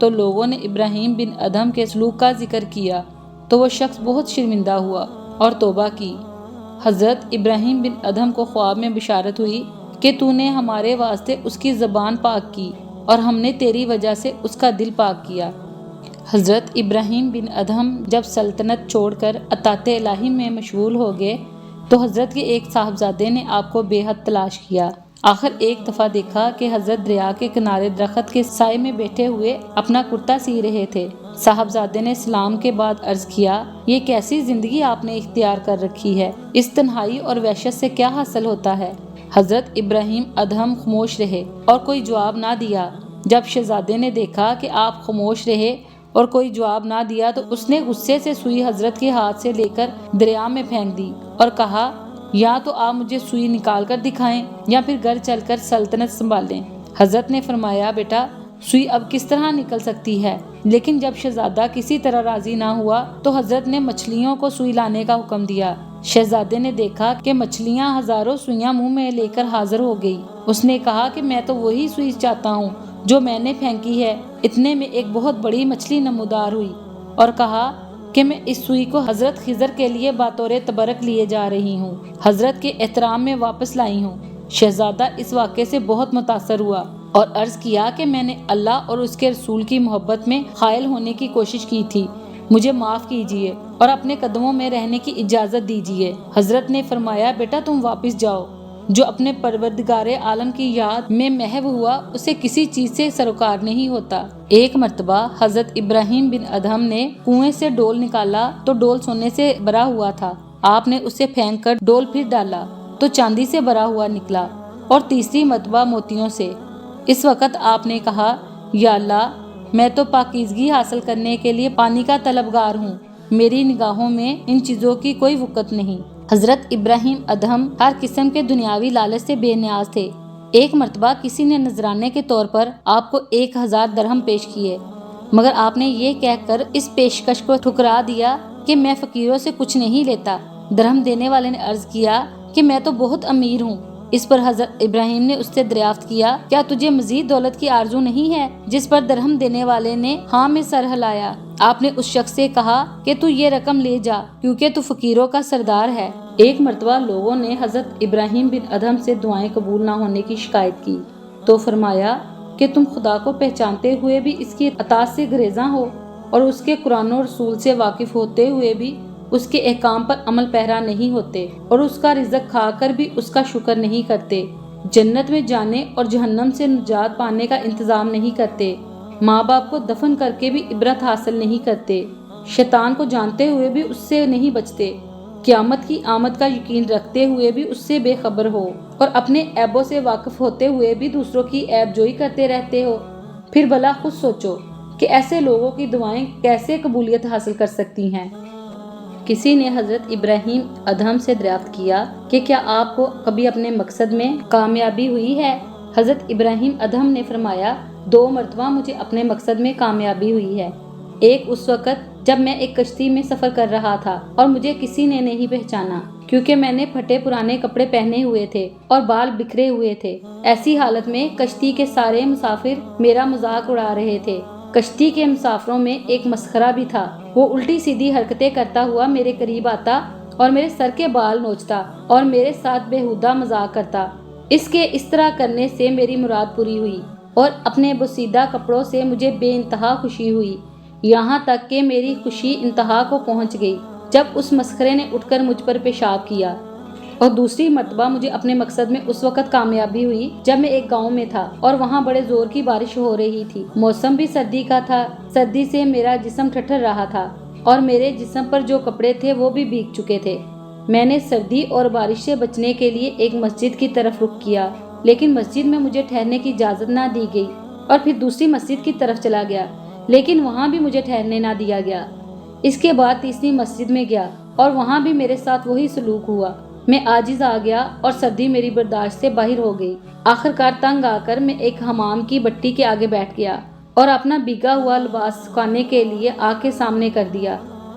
تو لوگوں نے ابراہیم بن ادہم کے سلوک کا ذکر کیا تو وہ شخص بہت شرمندہ ہوا اور توبہ کی۔ حضرت ابراہیم بن ادہم کو خواب میں بشارت ہوئی کہ تو نے ہمارے واسطے اس کی زبان پاک کی اور ہم نے تیری وجہ سے اس کا دل پاک کیا۔ حضرت ابراہیم بن ادہم جب سلطنت چھوڑ کر اطاعت الہی میں مشغول ہو گئے تو حضرت کے ایک صاحبزادے نے آپ کو بے حد تلاش کیا۔ آخر ایک دفعہ دیکھا کہ حضرت دریا کے کنارے درخت کے سائے میں بیٹھے ہوئے اپنا کرتا سی رہے تھے۔ صاحبزادے نے سلام کے بعد عرض کیا، یہ کیسی زندگی آپ نے اختیار کر رکھی ہے، اس تنہائی اور وحشت سے کیا حاصل ہوتا ہے؟ حضرت ابراہیم ادہم خاموش رہے اور کوئی جواب نہ دیا۔ جب شہزادے نے دیکھا کہ آپ خاموش رہے اور کوئی جواب نہ دیا تو اس نے غصے سے سوئی حضرت کے ہاتھ سے لے کر دریا میں پھینک دی اور کہا، یا تو آپ مجھے سوئی نکال کر دکھائیں یا پھر گھر چل کر سلطنت سنبھالیں۔ حضرت نے فرمایا، بیٹا سوئی اب کس طرح نکل سکتی ہے؟ لیکن جب شہزادہ کسی طرح راضی نہ ہوا تو حضرت نے مچھلیوں کو سوئی لانے کا حکم دیا۔ شہزادے نے دیکھا کہ مچھلیاں ہزاروں سوئیاں منہ میں لے کر حاضر ہو گئی۔ اس نے کہا کہ میں تو وہی سوئی چاہتا ہوں جو میں نے پھینکی ہے۔ اتنے میں ایک بہت بڑی مچھلی نمودار ہوئی اور کہا کہ میں اس سوئی کو حضرت خضر کے لیے بطور تبرک لیے جا رہی ہوں، حضرت کے احترام میں واپس لائی ہوں۔ شہزادہ اس واقعے سے بہت متاثر ہوا اور عرض کیا کہ میں نے اللہ اور اس کے رسول کی محبت میں حائل ہونے کی کوشش کی تھی، مجھے معاف کیجیے اور اپنے قدموں میں رہنے کی اجازت دیجیے۔ حضرت نے فرمایا، بیٹا تم واپس جاؤ، جو اپنے پروردگار عالم کی یاد میں محو ہوا اسے کسی چیز سے سروکار نہیں ہوتا۔ ایک مرتبہ حضرت ابراہیم بن ادہم نے کنویں سے ڈول نکالا تو ڈول سونے سے بھرا ہوا تھا۔ آپ نے اسے پھینک کر ڈول پھر ڈالا تو چاندی سے بھرا ہوا نکلا اور تیسری مرتبہ موتیوں سے۔ اس وقت آپ نے کہا، یا اللہ، میں تو پاکیزگی حاصل کرنے کے لیے پانی کا طلبگار ہوں، میری نگاہوں میں ان چیزوں کی کوئی وقت نہیں۔ حضرت ابراہیم ادہم ہر قسم کے دنیاوی لالچ سے بے نیاز تھے۔ ایک مرتبہ کسی نے نذرانے کے طور پر آپ کو 1000 درہم پیش کیے، مگر آپ نے یہ کہہ کر اس پیشکش کو ٹھکرا دیا کہ میں فقیروں سے کچھ نہیں لیتا۔ درہم دینے والے نے عرض کیا کہ میں تو بہت امیر ہوں۔ اس پر حضرت ابراہیم نے اس سے دریافت کیا، کیا تجھے مزید دولت کی آرزو نہیں ہے؟ جس پر درہم دینے والے نے ہاں میں سر ہلایا۔ آپ نے اس شخص سے کہا کہ تو یہ رقم لے جا کیونکہ تو فقیروں کا سردار ہے۔ ایک مرتبہ لوگوں نے حضرت ابراہیم بن ادہم سے دعائیں قبول نہ ہونے کی شکایت کی تو فرمایا کہ تم خدا کو پہچانتے ہوئے بھی اس کی اطاعت سے گریزاں ہو اور اس کے قرآن و رسول سے واقف ہوتے ہوئے بھی اس کے احکام پر عمل پیرا نہیں ہوتے اور اس کا رزق کھا کر بھی اس کا شکر نہیں کرتے، جنت میں جانے اور جہنم سے نجات پانے کا انتظام نہیں کرتے، ماں باپ کو دفن کر کے بھی عبرت حاصل نہیں کرتے، شیطان کو جانتے ہوئے بھی اس سے نہیں بچتے، قیامت کی آمد کا یقین رکھتے ہوئے بھی اس سے بے خبر ہو اور اپنے عیبوں سے واقف ہوتے ہوئے بھی دوسروں کی عیب جوئی کرتے رہتے ہو، پھر بھلا خود سوچو کہ ایسے لوگوں کی دعائیں کیسے قبولیت حاصل کر سکتی ہیں۔ کسی نے حضرت ابراہیم ادہم سے دریافت کیا کہ کیا آپ کو کبھی اپنے مقصد میں کامیابی ہوئی ہے؟ حضرت ابراہیم ادہم نے فرمایا، 2 مرتبہ مجھے اپنے مقصد میں کامیابی ہوئی ہے۔ ایک اس وقت جب میں ایک کشتی میں سفر کر رہا تھا اور مجھے کسی نے نہیں پہچانا کیونکہ میں نے پھٹے پرانے کپڑے پہنے ہوئے تھے اور بال بکھرے ہوئے تھے۔ ایسی حالت میں کشتی کے سارے مسافر میرا مذاق اڑا رہے تھے۔ کشتی کے مسافروں میں ایک مسخرہ بھی تھا، وہ الٹی سیدھی حرکتیں کرتا ہوا میرے قریب آتا اور میرے سر کے بال نوچتا اور میرے ساتھ بےہودہ مذاق کرتا۔ اس کے اس طرح کرنے سے میری مراد پوری ہوئی اور اپنے بوسیدہ کپڑوں سے مجھے بے انتہا خوشی ہوئی، یہاں تک کہ میری خوشی انتہا کو پہنچ گئی جب اس مسخرے نے اٹھ کر مجھ پر پیشاب کیا۔ اور دوسری مرتبہ مجھے اپنے مقصد میں اس وقت کامیابی ہوئی جب میں ایک گاؤں میں تھا اور وہاں بڑے زور کی بارش ہو رہی تھی، موسم بھی سردی کا تھا، سردی سے میرا جسم ٹھٹر رہا تھا اور میرے جسم پر جو کپڑے تھے وہ بھی بھیگ چکے تھے۔ میں نے سردی اور بارش سے بچنے کے لیے ایک مسجد کی طرف رخ کیا، لیکن مسجد میں مجھے ٹھہرنے کی اجازت نہ دی گئی اور پھر دوسری مسجد کی طرف چلا گیا، لیکن وہاں بھی مجھے ٹھہرنے نہ دیا گیا۔ اس کے بعد تیسری مسجد میں گیا اور وہاں بھی میرے ساتھ وہی سلوک ہوا۔ میں عاجز آ گیا اور سردی میری برداشت سے باہر ہو گئی۔ آخرکار تنگ آ کر میں ایک حمام کی بٹی کے آگے بیٹھ گیا اور اپنا بھیگا ہوا لباس سکھانے کے لیے آگ کے سامنے کر دیا۔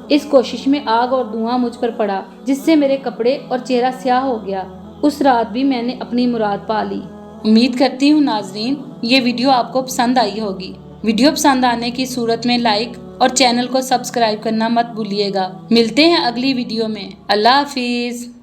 اس کوشش میں آگ اور دھواں مجھ پر پڑا جس سے میرے کپڑے اور چہرہ سیاہ ہو گیا۔ اس رات بھی میں نے اپنی مراد پا لی۔ امید کرتی ہوں ناظرین یہ ویڈیو آپ کو پسند آئی ہوگی۔ ویڈیو پسند آنے کی صورت میں لائک اور چینل کو سبسکرائب کرنا مت بھولیے گا۔ ملتے ہیں اگلی ویڈیو میں۔ اللہ حافظ۔